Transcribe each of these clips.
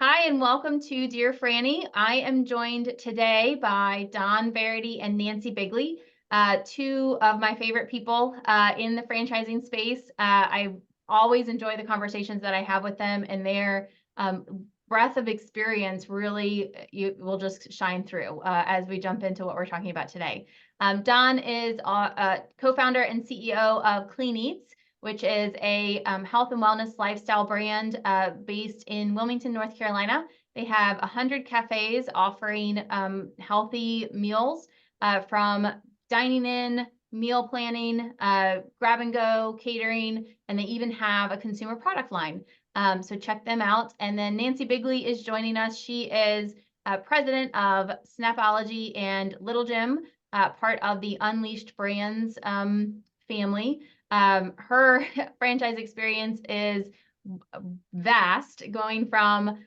Hi, and welcome to Dear Frannie. I am joined today by Don Varady and Nancy Bigley, two of my favorite people in the franchising space. I always enjoy the conversations that I have with them, and their breadth of experience really you will just shine through as we jump into what we're talking about today. Don is co-founder and CEO of Clean Eatz, which is a health and wellness lifestyle brand based in Wilmington, North Carolina. They have 100 cafes offering healthy meals from dining in, meal planning, grab and go, catering, and they even have a consumer product line. So check them out. And then Nancy Bigley is joining us. She is president of Snapology and Little Gym, part of the Unleashed Brands family. Her franchise experience is vast, going from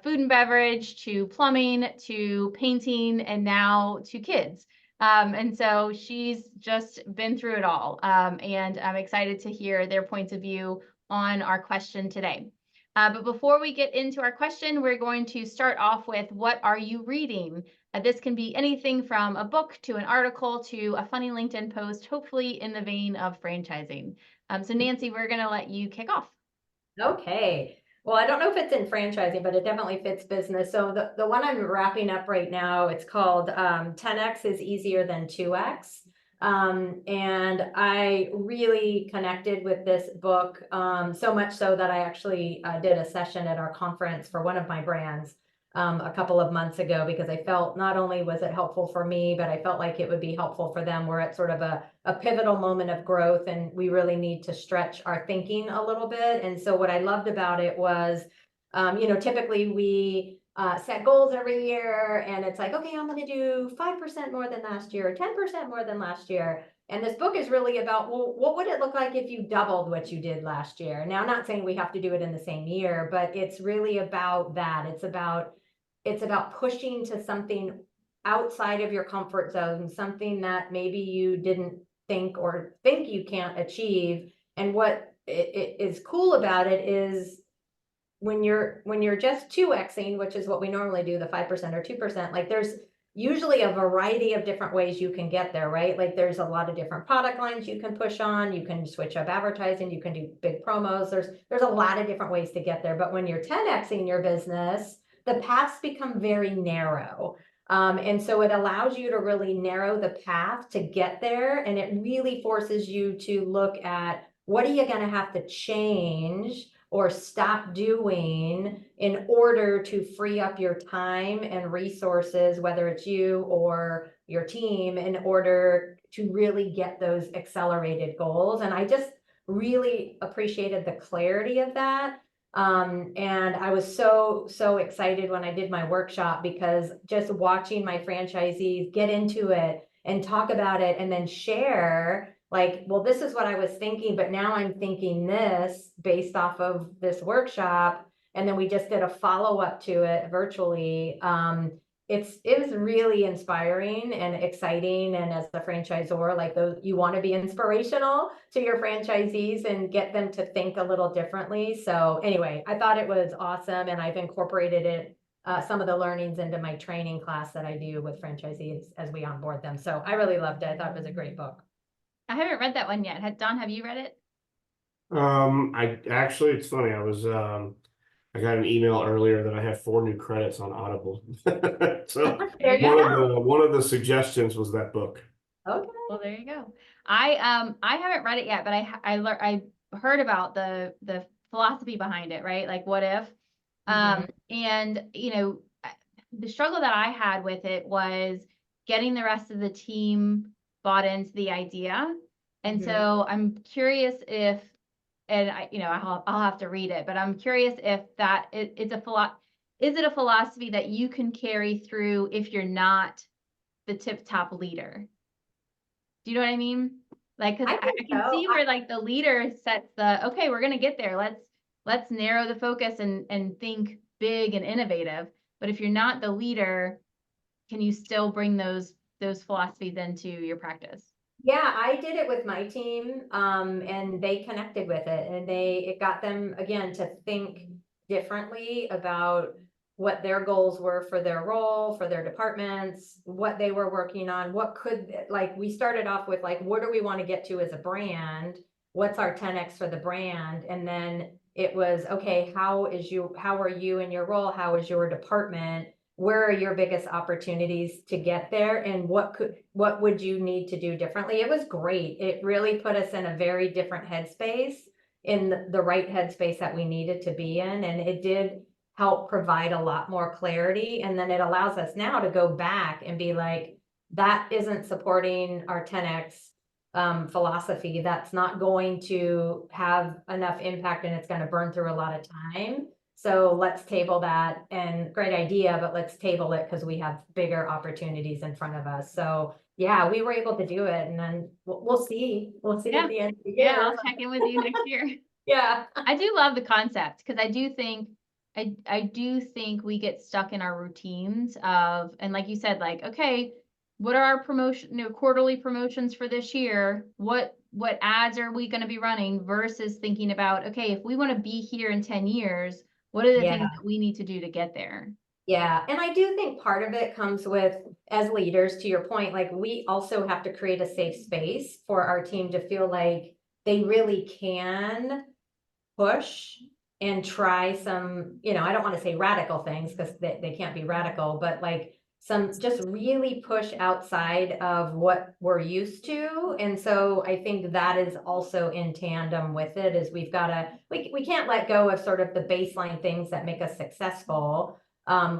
food and beverage to plumbing to painting and now to kids. And so she's just been through it all. And I'm excited to hear their points of view on our question today. But before we get into our question, we're going to start off with, what are you reading? This can be anything from a book to an article to a funny LinkedIn post, hopefully in the vein of franchising. So Nancy, we're going to let you kick off. Okay. Well, I don't know if it's in franchising, but it definitely fits business. So the one I'm wrapping up right now, it's called 10X is Easier Than 2X. And I really connected with this book, so much so that I actually did a session at our conference for one of my brands a couple of months ago, because I felt not only was it helpful for me, but I felt like it would be helpful for them. We're at sort of a pivotal moment of growth, and we really need to stretch our thinking a little bit. And so what I loved about it was, typically we set goals every year, and it's like, okay, I'm going to do 5% more than last year, 10% more than last year. And this book is really about, well, what would it look like if you doubled what you did last year? Now, I'm not saying we have to do it in the same year, but it's really about that. It's about pushing to something outside of your comfort zone, something that maybe you didn't think you can't achieve. And what it is cool about it is when you're just 2xing, which is what we normally do, the 5% or 2%, like there's usually a variety of different ways you can get there, right? Like there's a lot of different product lines you can push on, you can switch up advertising, you can do big promos. There's a lot of different ways to get there. But when you're 10xing your business, the paths become very narrow. And so it allows you to really narrow the path to get there. And it really forces you to look at, what are you going to have to change or stop doing in order to free up your time and resources, whether it's you or your team, in order to really get those accelerated goals. And I just really appreciated the clarity of that. And I was so excited when I did my workshop, because just watching my franchisees get into it and talk about it and then share, like, well, this is what I was thinking, but now I'm thinking this based off of this workshop. And then we just did a follow-up to it virtually. It was really inspiring and exciting. And as a franchisor, like, you want to be inspirational to your franchisees and get them to think a little differently. So anyway, I thought it was awesome. And I've incorporated it, some of the learnings, into my training class that I do with franchisees as we onboard them. So I really loved it. I thought it was a great book. I haven't read that one yet. Don, have you read it? I actually, it's funny. I got an email earlier that I have 4 new credits on Audible. So There you go. one of the suggestions was that book. Okay. Well, there you go. I haven't read it yet, but I heard about the philosophy behind it, right? Like, what if? And the struggle that I had with it was getting the rest of the team bought into the idea. And so I'm curious if, and I'll have to read it, but I'm curious if is it a philosophy that you can carry through if you're not the tip top leader? Do you know what I mean? Like, because I can see where, like, the leader sets okay, we're gonna get there. Let's narrow the focus and think big and innovative. But if you're not the leader, can you still bring those philosophies into your practice? Yeah, I did it with my team, and they connected with it, and it got them, again, to think differently about what their goals were for their role, for their departments, what they were working on, like, we started off with like, what do we want to get to as a brand? What's our 10X for the brand? And then it was, okay, how are you in your role? How is your department? Where are your biggest opportunities to get there? And what would you need to do differently? It was great. It really put us in a very different headspace, in the right headspace that we needed to be in. And it did help provide a lot more clarity. And then it allows us now to go back and be like, that isn't supporting our 10X philosophy. That's not going to have enough impact, and it's going to burn through a lot of time. So let's table that, and great idea, but let's table it because we have bigger opportunities in front of us. So yeah, we were able to do it, and then we'll see. We'll see at the end of the year. Yeah, I'll check in with you next year. Yeah. I do love the concept, because I do think we get stuck in our routines of, and like you said, like, okay, what are our quarterly promotions for this year? What ads are we going to be running, versus thinking about, okay, if we want to be here in 10 years, what are the things that we need to do to get there? Yeah. And I do think part of it comes with, as leaders, to your point, like, we also have to create a safe space for our team to feel like they really can push and try some, I don't want to say radical things, because they can't be radical, but like some just really push outside of what we're used to. And so I think that is also in tandem with it, is we can't let go of sort of the baseline things that make us successful.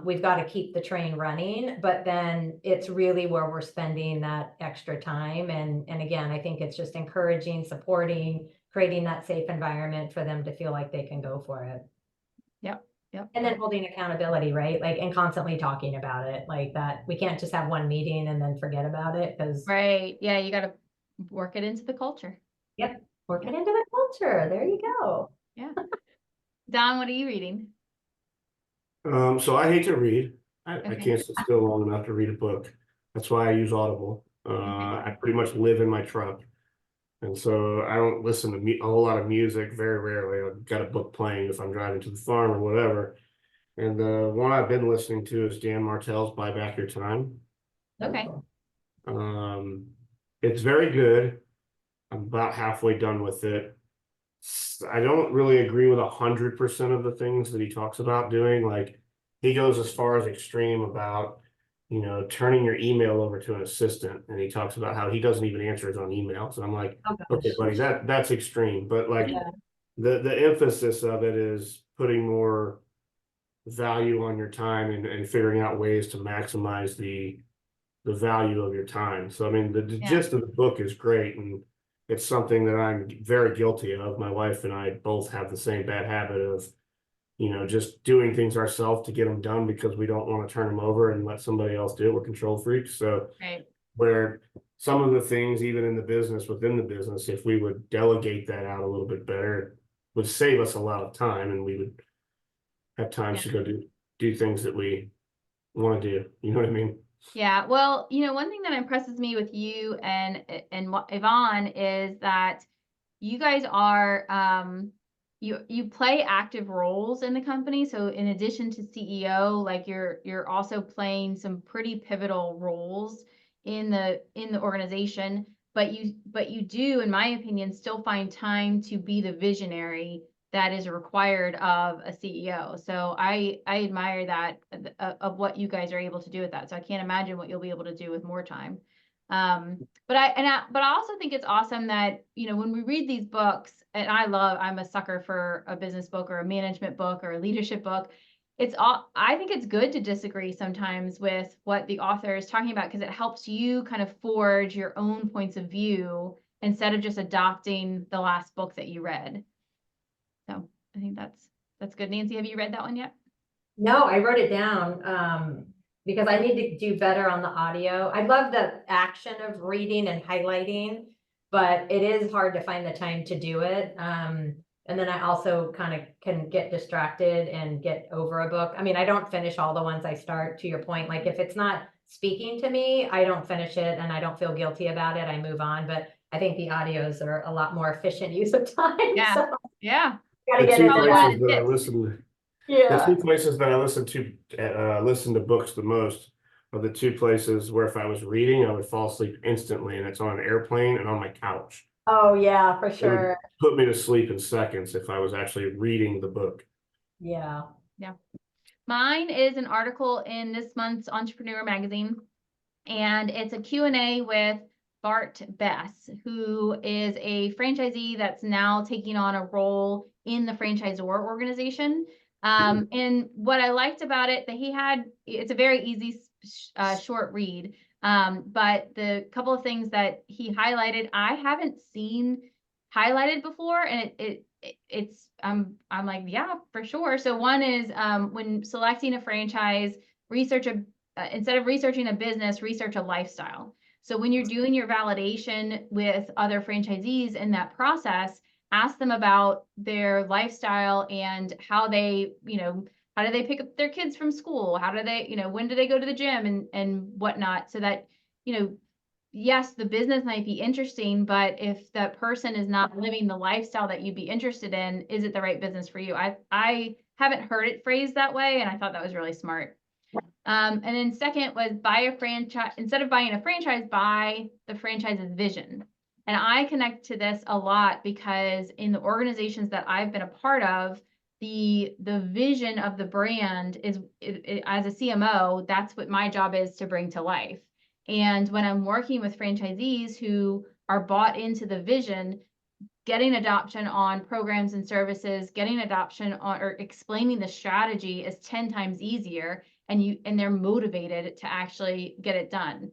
We've got to keep the train running, but then it's really where we're spending that extra time. And again, I think it's just encouraging, supporting, creating that safe environment for them to feel like they can go for it. Yep. And then holding accountability, right? Like, and constantly talking about it, like that. We can't just have one meeting and then forget about it, because Right. Yeah, you got to work it into the culture. Yep, work it into the culture. There you go. Yeah. Don, what are you reading? So I hate to read. I Okay. can't sit still long enough to read a book. That's why I use Audible. I pretty much live in my truck. And so I don't listen to a whole lot of music, very rarely. I've got a book playing if I'm driving to the farm or whatever. And the one I've been listening to is Dan Martell's Buy Back Your Time. Okay. It's very good. I'm about halfway done with it. I don't really agree with 100% of the things that he talks about doing. Like, he goes as far as extreme about, turning your email over to an assistant, and he talks about how he doesn't even answer his own emails. And I'm like, okay, buddy, that's extreme. But like, the emphasis of it is putting more value on your time and figuring out ways to maximize the value of your time. So I mean, the gist of the book is great, and it's something that I'm very guilty of. My wife and I both have the same bad habit of, just doing things ourselves to get them done because we don't want to turn them over and let somebody else do it. We're control freaks. So where some of the things, even in the business, within the business, if we would delegate that out a little bit better, would save us a lot of time, and we would have times to go do things that we want to do. You know what I mean? Yeah. Well, one thing that impresses me with you and Yvonne is that you guys are, you play active roles in the company. So in addition to CEO, like you're also playing some pretty pivotal roles in the organization, but you do, in my opinion, still find time to be the visionary that is required of a CEO. So I admire that of what you guys are able to do with that. So I can't imagine what you'll be able to do with more time. But I also think it's awesome that, when we read these books, and I'm a sucker for a business book or a management book or a leadership book. I think it's good to disagree sometimes with what the author is talking about, because it helps you kind of forge your own points of view instead of just adopting the last book that you read. So I think that's good. Nancy, have you read that one yet? No, I wrote it down because I need to do better on the audio. I love the action of reading and highlighting, but it is hard to find the time to do it. And then I also kind of can get distracted and get over a book. I mean, I don't finish all the ones I start, to your point. Like, if it's not speaking to me, I don't finish it, and I don't feel guilty about it. I move on. But I think the audios are a lot more efficient use of time. Yeah. So yeah. The two places that I listen The two places that I listen to books the most are the two places where if I was reading, I would fall asleep instantly, and it's on an airplane and on my couch. Oh, yeah, for It would sure. put me to sleep in seconds if I was actually reading the book. Yeah. Yeah. Mine is an article in this month's Entrepreneur magazine, and it's a Q&A with Bart Bess, who is a franchisee that's now taking on a role in the franchisor organization. And what I liked about it, it's a very easy, short read. But the couple of things that he highlighted, I haven't seen highlighted before, and it's I'm like, yeah, for sure. So one is when selecting a franchise, instead of researching a business, research a lifestyle. So when you're doing your validation with other franchisees in that process, ask them about their lifestyle and how they, how do they pick up their kids from school? How do they, when do they go to the gym and whatnot? So that, yes, the business might be interesting, but if that person is not living the lifestyle that you'd be interested in, is it the right business for you? I haven't heard it phrased that way, and I thought that was really smart. And then second was buy a franchise, instead of buying a franchise, buy the franchise's vision. And I connect to this a lot because in the organizations that I've been a part of, the vision of the brand is, as a CMO, that's what my job is to bring to life. And when I'm working with franchisees who are bought into the vision, getting adoption on programs and services, getting adoption on or explaining the strategy is 10 times easier, and they're motivated to actually get it done.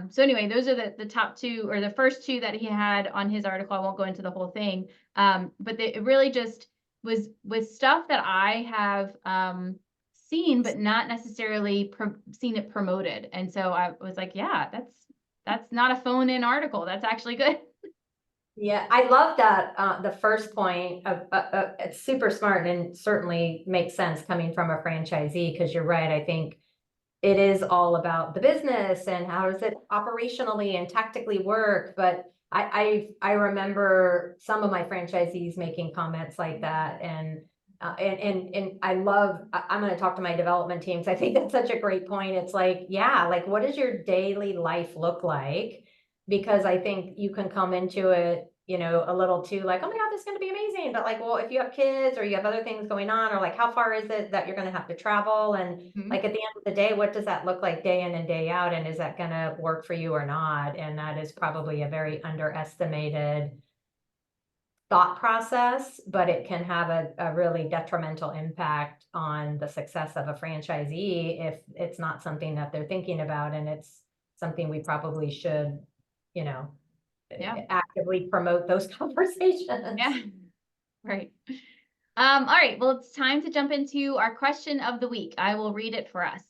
So anyway, those are the top two, or the first two that he had on his article. I won't go into the whole thing, but it really just was stuff that I have seen, but not necessarily seen it promoted. And so I was like, yeah, that's not a phone-in article. That's actually good. Yeah, I love that. The first point of it's super smart and certainly makes sense coming from a franchisee, because you're right. I think it is all about the business and how does it operationally and tactically work. But I remember some of my franchisees making comments like that, and I love. I'm going to talk to my development teams. I think that's such a great point. It's like, yeah, like what does your daily life look like? Because I think you can come into it, a little too like, oh my God, this is going to be amazing. But like, well, if you have kids or you have other things going on, or like, how far is it that you're going to have to travel? And like at the end of the day, what does that look like day in and day out? And is that going to work for you or not? And that is probably a very underestimated thought process, but it can have a really detrimental impact on the success of a franchisee if it's not something that they're thinking about. And it's something we probably should, actively promote those conversations. Yeah, right. All right, well, it's time to jump into our question of the week. I will read it for us.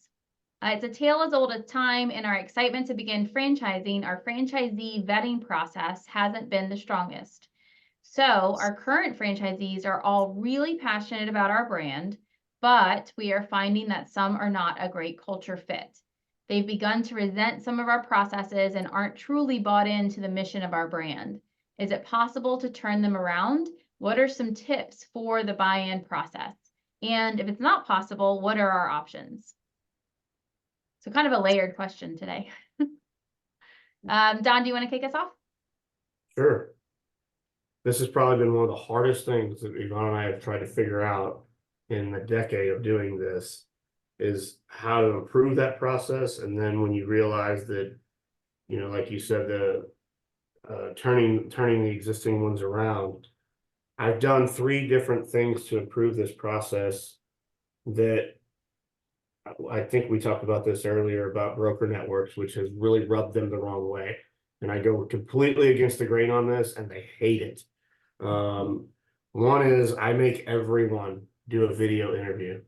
It's a tale as old as time. In our excitement to begin franchising, our franchisee vetting process hasn't been the strongest. So our current franchisees are all really passionate about our brand, but we are finding that some are not a great culture fit. They've begun to resent some of our processes and aren't truly bought into the mission of our brand. Is it possible to turn them around? What are some tips for the buy-in process? And if it's not possible, what are our options? So kind of a layered question today. Don, do you want to kick us off? Sure. This has probably been one of the hardest things that Yvonne and I have tried to figure out in the decade of doing this, is how to improve that process. And then when you realize that, like you said, the turning the existing ones around. I've done 3 different things to improve this process that I think we talked about this earlier about broker networks, which has really rubbed them the wrong way. And I go completely against the grain on this, and they hate it. One is I make everyone do a video interview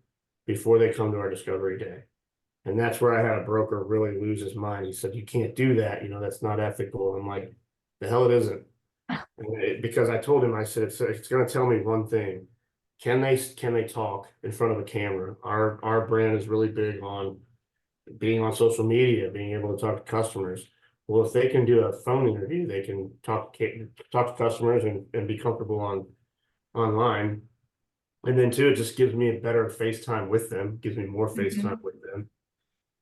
before they come to our discovery day. And that's where I had a broker really lose his mind. He said, you can't do that. That's not ethical. I'm like, the hell it isn't. Because I told him, I said, it's going to tell me one thing. Can they talk in front of a camera? Our brand is really big on being on social media, being able to talk to customers. Well, if they can do a phone interview, they can talk to customers and be comfortable online. And then two, it just gives me a better FaceTime with them, gives me more FaceTime with them.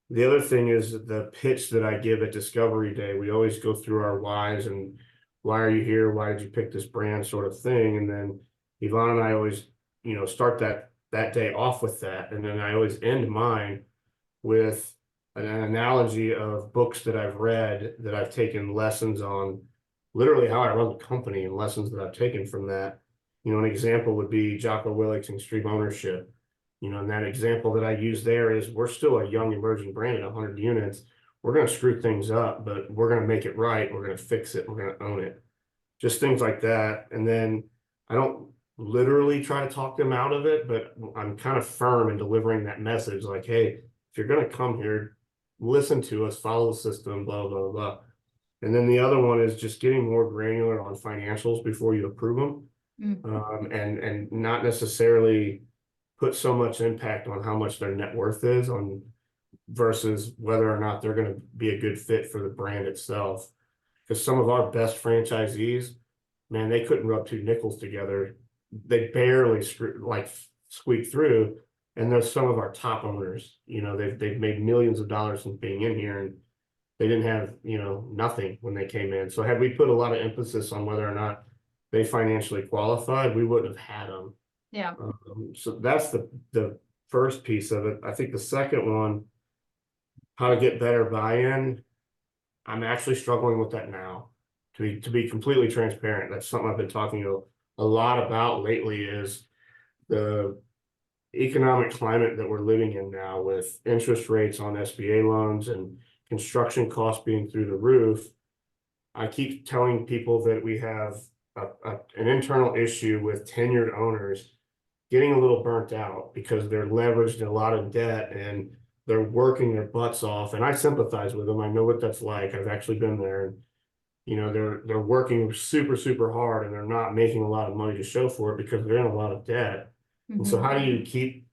The other thing is the pitch that I give at Discovery Day. We always go through our whys and why are you here? Why did you pick this brand, sort of thing. And then Yvonne and I always, start that day off with that. And then I always end mine with an analogy of books that I've read that I've taken lessons on, literally how I run the company and lessons that I've taken from that. An example would be Jocko Willick's Extreme Ownership. And that example that I use there is we're still a young emerging brand at 100 units. We're going to screw things up, but we're going to make it right. We're going to fix it. We're going to own it. Just things like that. And then I don't literally try to talk them out of it, but I'm kind of firm in delivering that message like, hey, if you're going to come here, listen to us, follow the system, blah, blah, blah. And then the other one is just getting more granular on financials before you approve them. And not necessarily put so much impact on how much their net worth is on versus whether or not they're going to be a good fit for the brand itself. Because some of our best franchisees, man, they couldn't rub two nickels together. They barely squeak through. And there's some of our top owners, they've made millions of dollars since being in here, and they didn't have, nothing when they came in. So had we put a lot of emphasis on whether or not they financially qualified, we wouldn't have had them. Yeah. So that's the first piece of it. I think the second one, how to get better buy-in, I'm actually struggling with that now. To be completely transparent, that's something I've been talking a lot about lately, is the economic climate that we're living in now, with interest rates on SBA loans and construction costs being through the roof. I keep telling people that we have an internal issue with tenured owners getting a little burnt out because they're leveraged in a lot of debt and they're working their butts off. And I sympathize with them. I know what that's like. I've actually been there. They're working super, super hard and they're not making a lot of money to show for it because they're in a lot of debt. And so how do you keep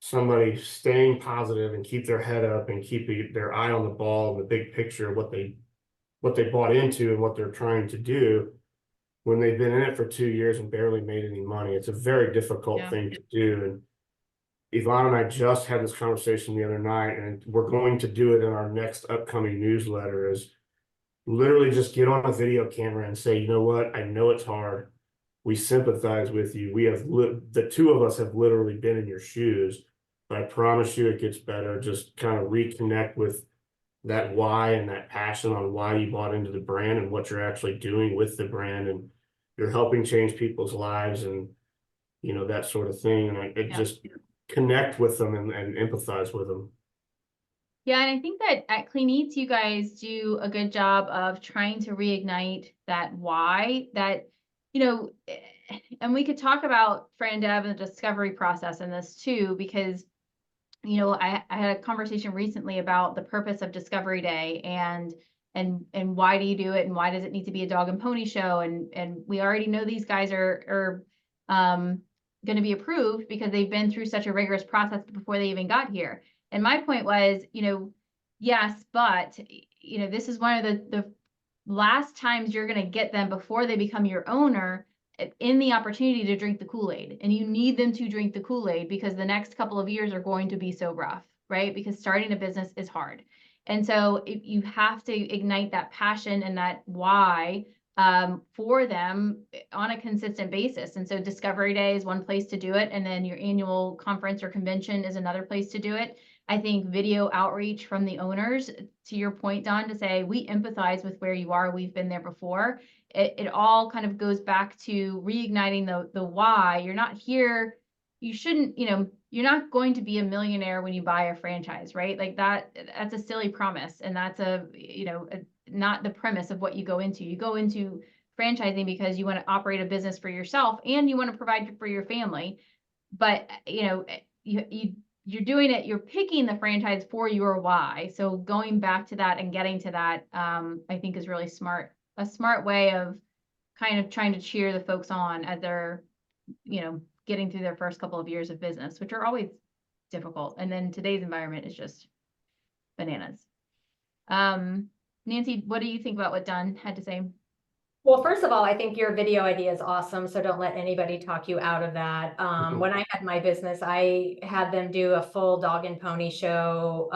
somebody staying positive and keep their head up and keep their eye on the ball and the big picture of what they bought into and what they're trying to do when they've been in it for 2 years and barely made any money? It's a very difficult thing to do. And Yvonne and I just had this conversation the other night, and we're going to do it in our next upcoming newsletter, is literally just get on a video camera and say, you know what, I know it's hard. We sympathize with you. We have the two of us have literally been in your shoes, but I promise you it gets better. Just kind of reconnect with that why and that passion on why you bought into the brand and what you're actually doing with the brand, and you're helping change people's lives and that sort of thing. And just connect with them and empathize with them. Yeah, and I think that at Clean Eatz, you guys do a good job of trying to reignite that why, that, and we could talk about Fran Dev and the discovery process in this too, because, I had a conversation recently about the purpose of Discovery Day and why do you do it and why does it need to be a dog and pony show? And we already know these guys are going to be approved because they've been through such a rigorous process before they even got here. And my point was, yes, but, this is one of the last times you're going to get them before they become your owner in the opportunity to drink the Kool-Aid. And you need them to drink the Kool-Aid because the next couple of years are going to be so rough, right? Because starting a business is hard. And so you have to ignite that passion and that why for them on a consistent basis. And so Discovery Day is one place to do it. And then your annual conference or convention is another place to do it. I think video outreach from the owners, to your point, Don, to say, we empathize with where you are. We've been there before. It all kind of goes back to reigniting the why. You're not here. You shouldn't, you're not going to be a millionaire when you buy a franchise, right? Like that's a silly promise. And that's not the premise of what you go into. You go into franchising because you want to operate a business for yourself and you want to provide for your family. But, you're doing it, you're picking the franchise for your why. So going back to that and getting to that, I think is really smart. A smart way of kind of trying to cheer the folks on as they're, getting through their first couple of years of business, which are always difficult. And then today's environment is just bananas. Nancy, what do you think about what Don had to say? Well, first of all, I think your video idea is awesome, so don't let anybody talk you out of that. When I had my business, I had them do a full dog and pony show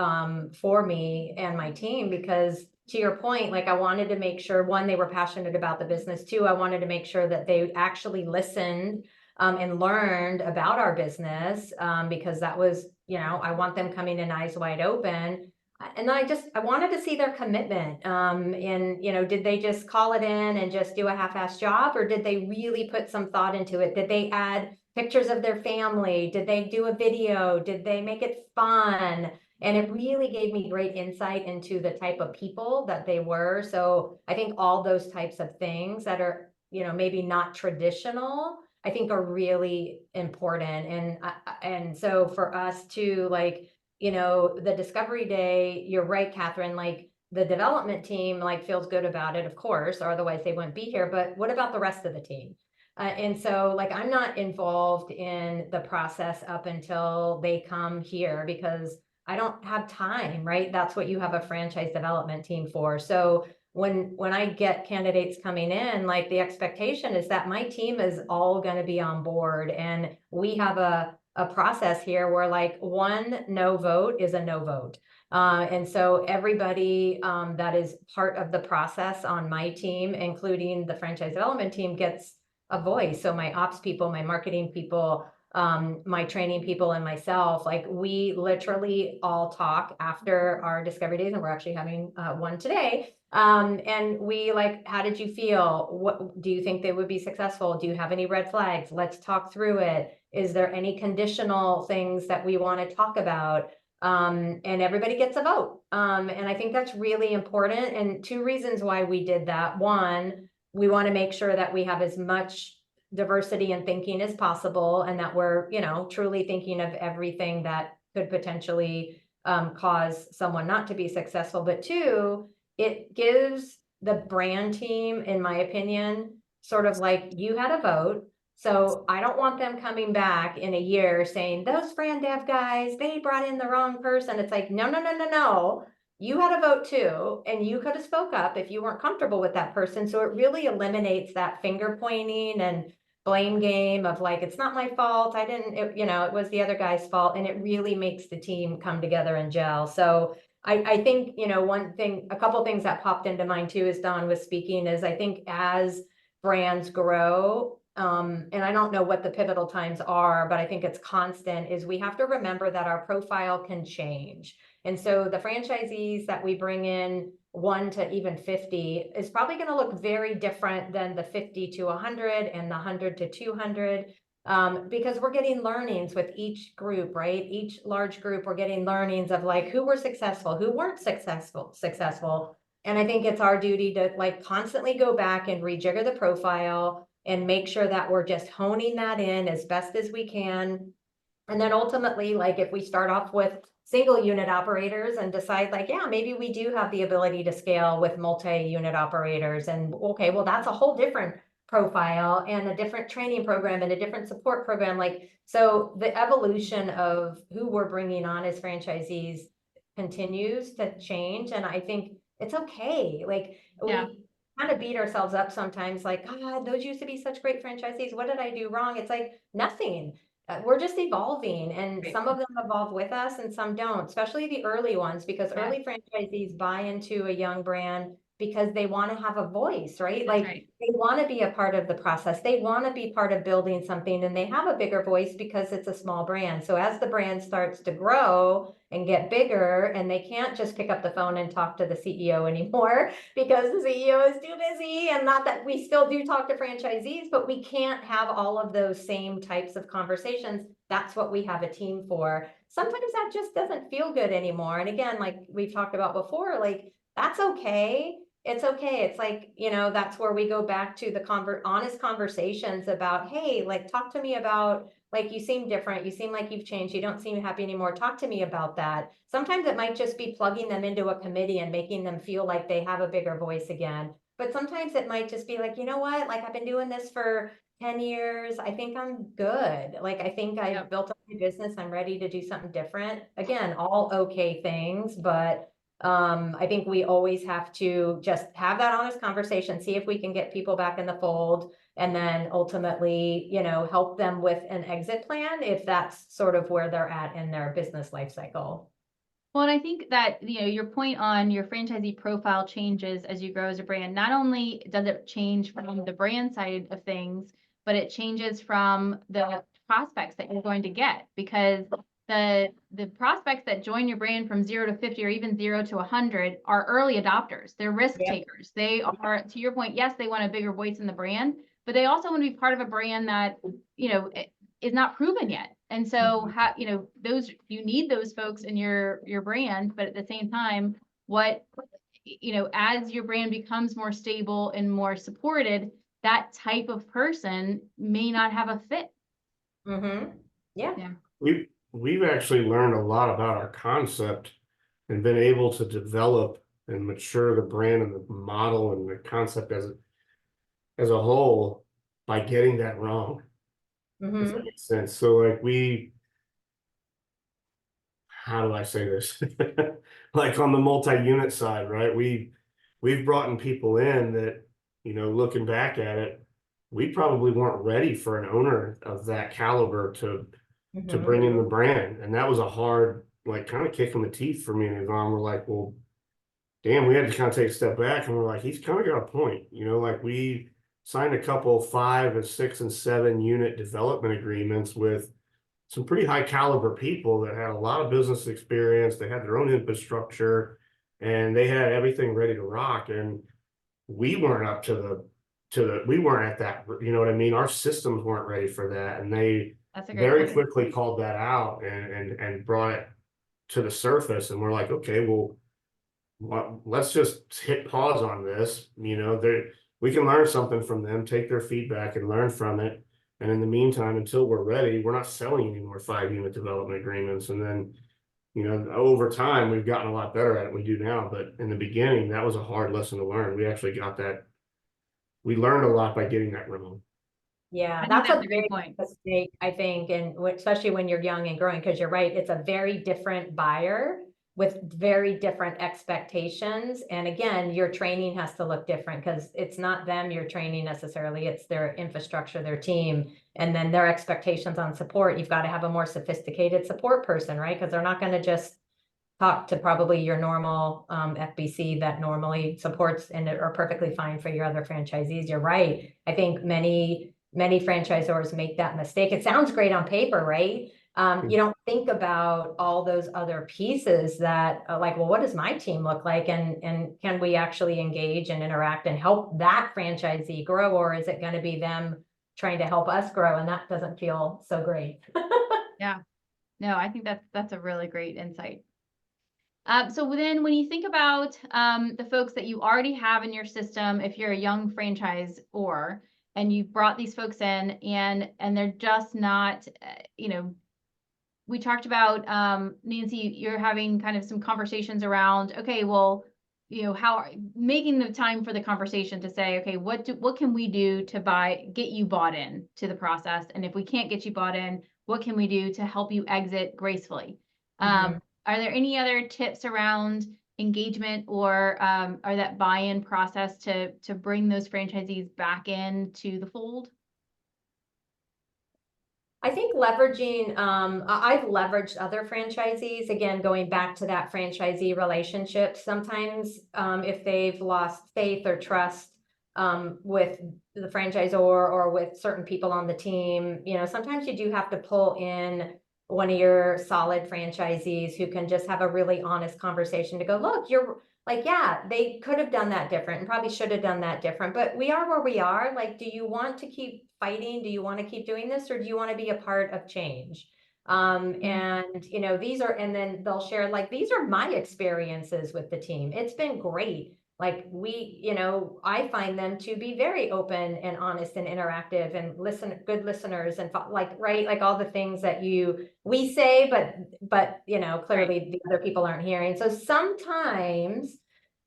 for me and my team because, to your point, like I wanted to make sure, one, they were passionate about the business. Two, I wanted to make sure that they actually listened and learned about our business because that was, I want them coming in eyes wide open. And I wanted to see their commitment. And, did they just call it in and just do a half-assed job, or did they really put some thought into it? Did they add pictures of their family? Did they do a video? Did they make it fun? And it really gave me great insight into the type of people that they were. So I think all those types of things that are, maybe not traditional, I think are really important. And so for us to the discovery day, you're right, Catherine, like the development team feels good about it, of course, or otherwise they wouldn't be here. But what about the rest of the team? And so I'm not involved in the process up until they come here because I don't have time, right? That's what you have a franchise development team for. So when I get candidates coming in, the expectation is that my team is all going to be on board, and we have a process here where one no vote is a no vote. And so everybody that is part of the process on my team, including the franchise development team, gets a voice. So my ops people, my marketing people, my training people, and myself, we literally all talk after our discovery days, and we're actually having one today. And we how did you feel? What do you think they would be successful? Do you have any red flags? Let's talk through it. Is there any conditional things that we want to talk about? And everybody gets a vote. And I think that's really important. And two reasons why we did that. One, we want to make sure that we have as much diversity in thinking as possible, and that we're, truly thinking of everything that could potentially cause someone not to be successful. But two, it gives the brand team, in my opinion, sort of you had a vote. So I don't want them coming back in a year saying those brand dev guys, they brought in the wrong person. It's no. You had a vote too, and you could have spoke up if you weren't comfortable with that person. So it really eliminates that finger pointing and blame game of it's not my fault. I didn't, it was the other guy's fault. And it really makes the team come together and gel. So I think, one thing, a couple things that popped into mind too, as Don was speaking, is I think as brands grow, and I don't know what the pivotal times are, but I think it's constant, is we have to remember that our profile can change. And so the franchisees that we bring in 1 to even 50 is probably going to look very different than the 50 to 100 and the 100 to 200. Because we're getting learnings with each group, right? Each large group, we're getting learnings of who were successful, who weren't successful. And I think it's our duty to constantly go back and rejigger the profile and make sure that we're just honing that in as best as we can. And then ultimately, if we start off with single unit operators and decide yeah, maybe we do have the ability to scale with multi-unit operators, and okay, well, that's a whole different profile and a different training program and a different support program. So the evolution of who we're bringing on as franchisees continues to change. And I think it's okay. Yeah. We kind of beat ourselves up sometimes, God, those used to be such great franchisees. What did I do wrong? It's nothing. We're just evolving, and Right. some of them evolve with us and some don't, especially the early ones, because Yeah. early franchisees buy into a young brand because they want to have a voice, right? That's right. They want to be a part of the process. They want to be part of building something, and they have a bigger voice because it's a small brand. So as the brand starts to grow and get bigger, and they can't just pick up the phone and talk to the CEO anymore because the CEO is too busy, and not that we still do talk to franchisees, but we can't have all of those same types of conversations. That's what we have a team for. Sometimes that just doesn't feel good anymore. And again, we've talked about before, that's okay. It's okay. It's that's where we go back to the honest conversations about, hey, talk to me about, you seem different. You seem like you've changed. You don't seem happy anymore. Talk to me about that. Sometimes it might just be plugging them into a committee and making them feel like they have a bigger voice again. But sometimes it might just be you know what, I've been doing this for 10 years. I think I'm good. I think I've Yep. built up my business. I'm ready to do something different. Again, all okay things, but I think we always have to just have that honest conversation, see if we can get people back in the fold, and then ultimately, you know, help them with an exit plan if that's sort of where they're at in their business life cycle. Well, and I think that, you know, your point on your franchisee profile changes as you grow as a brand. Not only does it change from the brand side of things, but it changes from the prospects that you're going to get, because the prospects that join your brand from 0 to 50 or even 0 to 100 are early adopters. They're risk takers. They are, to your point, yes, they want a bigger voice in the brand, but they also want to be part of a brand that, you know, is not proven yet. And so, you know, you need those folks in your brand, but at the same time, you know, as your brand becomes more stable and more supported, that type of person may not have a fit. Yeah. We've actually learned a lot about our concept and been able to develop and mature the brand and the model and the concept as a whole by getting that wrong. If that makes sense. So like how do I say this? Like on the multi-unit side, right? We've brought in people in that, you know, looking back at it, we probably weren't ready for an owner of that caliber to bring in the brand. And that was a hard, like, kind of kick in the teeth for me and Yvonne. We're like, well, damn, we had to kind of take a step back, and we're like, he's kind of got a point, you know, like we signed a couple 5 and 6 and 7 unit development agreements with some pretty high caliber people that had a lot of business experience. They had their own infrastructure and they had everything ready to rock. And we weren't up to we weren't at that, you know what I mean? Our systems weren't ready for that. And they very quickly called that out and brought it to the surface. And we're like, okay, well, let's just hit pause on this. You know, we can learn something from them, take their feedback and learn from it. And in the meantime, until we're ready, we're not selling any more 5-unit development agreements. And then, you know, over time, we've gotten a lot better at it. We do now, but in the beginning, that was a hard lesson to learn. We actually got that. We learned a lot by getting that wrong. Yeah, that's a great point. Mistake, I think, and especially when you're young and growing, because you're right, it's a very different buyer with very different expectations. And again, your training has to look different because it's not them you're training necessarily, it's their infrastructure, their team, and then their expectations on support. You've got to have a more sophisticated support person, right? Because they're not going to just talk to probably your normal FBC that normally supports and are perfectly fine for your other franchisees. You're right. I think many franchisors make that mistake. It sounds great on paper, right? You don't think about all those other pieces that like, well, what does my team look like? And can we actually engage and interact and help that franchisee grow? Or is it going to be them trying to help us grow? And that doesn't feel so great. Yeah, no, I think that's a really great insight. So then when you think about the folks that you already have in your system, if you're a young franchisor and you've brought these folks in and they're just not, you know, we talked about, Nancy, you're having kind of some conversations around, okay, well, you know, making the time for the conversation to say, okay, what can we do to get you bought in to the process? And if we can't get you bought in, what can we do to help you exit gracefully? Are there any other tips around engagement or that buy-in process to bring those franchisees back into the fold? I think leveraging, I've leveraged other franchisees, again, going back to that franchisee relationship. Sometimes if they've lost faith or trust with the franchisor or with certain people on the team, you know, sometimes you do have to pull in one of your solid franchisees who can just have a really honest conversation to go, look, you're like, yeah, they could have done that different and probably should have done that different, but we are where we are. Like, do you want to keep fighting? Do you want to keep doing this? Or do you want to be a part of change? And, you know, and then they'll share, like, these are my experiences with the team. It's been great. Like you know, I find them to be very open and honest and interactive and good listeners and like, right. Like all the things that we say, but, you know, clearly the other people aren't hearing. So sometimes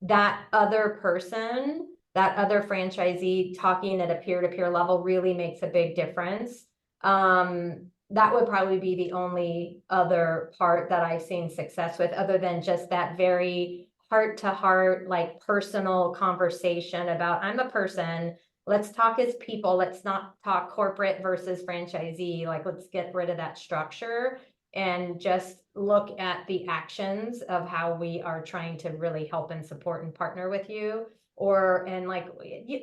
that other person, that other franchisee talking at a peer-to-peer level really makes a big difference. That would probably be the only other part that I've seen success with, other than just that very heart to heart, like personal conversation about, I'm a person, let's talk as people, let's not talk corporate versus franchisee, like let's get rid of that structure and just look at the actions of how we are trying to really help and support and partner with you. And like,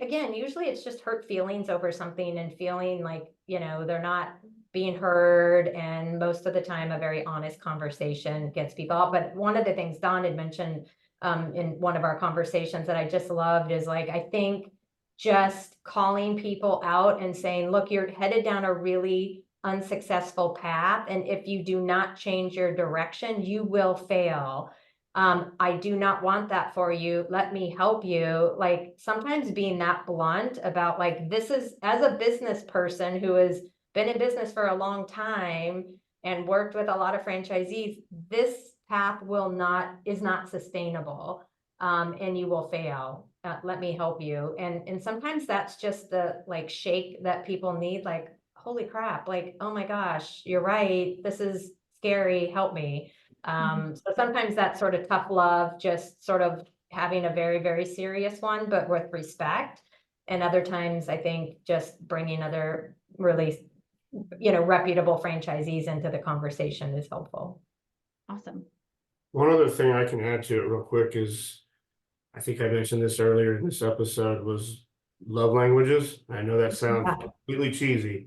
again, usually it's just hurt feelings over something and feeling like, they're not being heard. And most of the time, a very honest conversation gets people out. But one of the things Don had mentioned in one of our conversations that I just loved is like, I think just calling people out and saying, look, you're headed down a really unsuccessful path. And if you do not change your direction, you will fail. I do not want that for you. Let me help you. Like sometimes being that blunt about like, this is, as a business person who has been in business for a long time and worked with a lot of franchisees, this path is not sustainable. And you will fail. Let me help you. And sometimes that's just the like shake that people need, like, holy crap, like, oh my gosh, you're right. This is scary. Help me. So sometimes that's sort of tough love, just sort of having a very, very serious one, but with respect. And other times I think just bringing other really, reputable franchisees into the conversation is helpful. Awesome. One other thing I can add to it real quick is, I think I mentioned this earlier in this episode, was love languages. I know that sounds completely cheesy,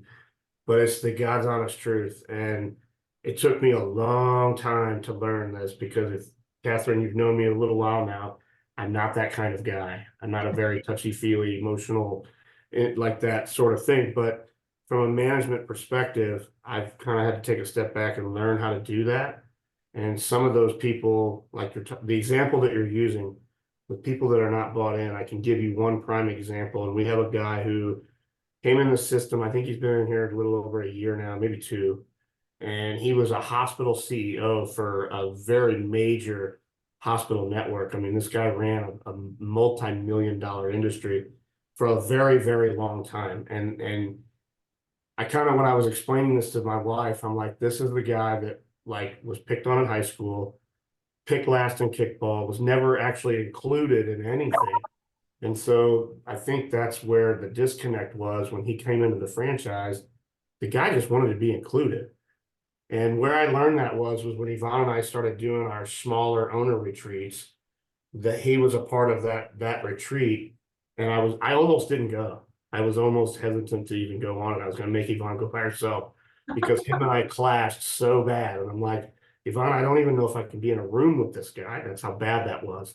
but it's the God's honest truth. And it took me a long time to learn this because if, Catherine, you've known me a little while now, I'm not that kind of guy. I'm not a very touchy-feely, emotional, like that sort of thing. But from a management perspective, I've kind of had to take a step back and learn how to do that. And some of those people, like the example that you're using, with people that are not bought in, I can give you one prime example. And we have a guy who came in the system. I think he's been in here a little over a year now, maybe 2. And he was a hospital CEO for a very major hospital network. I mean, this guy ran a multi-million-dollar industry for a very, very long time. And I kind of, when I was explaining this to my wife, I'm like, this is the guy that like was picked on in high school, picked last in kickball, was never actually included in anything. And so I think that's where the disconnect was when he came into the franchise. The guy just wanted to be included. And where I learned that was when Yvonne and I started doing our smaller owner retreats, that he was a part of that retreat. And I almost didn't go. I was almost hesitant to even go on it. I was going to make Yvonne go by herself because him and I clashed so bad. And I'm like, Yvonne, I don't even know if I can be in a room with this guy. That's how bad that was.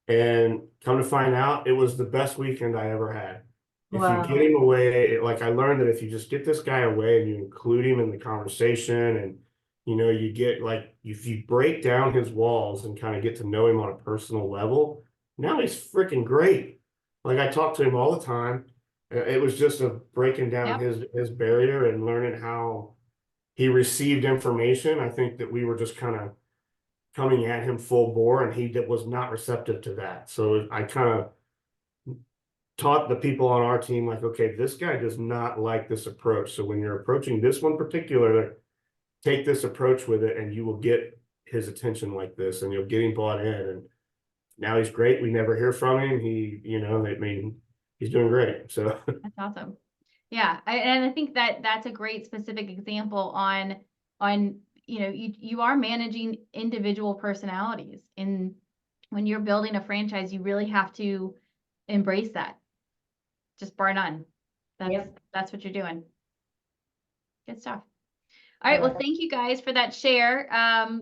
And come to find out, it was the best weekend I ever had. If you get him away, like I learned that if you just get this guy away and you include him in the conversation and, you get like, if you break down his walls and kind of get to know him on a personal level, now he's freaking great. Like I talk to him all the time. It was just a breaking down his barrier and learning how he received information. I think that we were just kind of coming at him full bore and he was not receptive to that. So I kind of taught the people on our team, like, okay, this guy does not like this approach. So when you're approaching this one particular, take this approach with it and you will get his attention like this and you'll get him bought in. And now he's great. We never hear from him. He's doing great. So that's awesome. Yeah. And I think that's a great specific example on, you are managing individual personalities. And when you're building a franchise, you really have to embrace that. Just bar none. That's what you're doing. Good stuff. All right. Well, thank you guys for that share.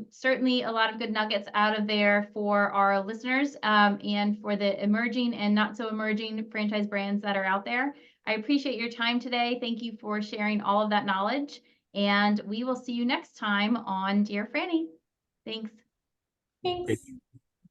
Certainly a lot of good nuggets out of there for our listeners and for the emerging and not so emerging franchise brands that are out there. I appreciate your time today. Thank you for sharing all of that knowledge. And we will see you next time on Dear Frannie. Thanks. Thanks.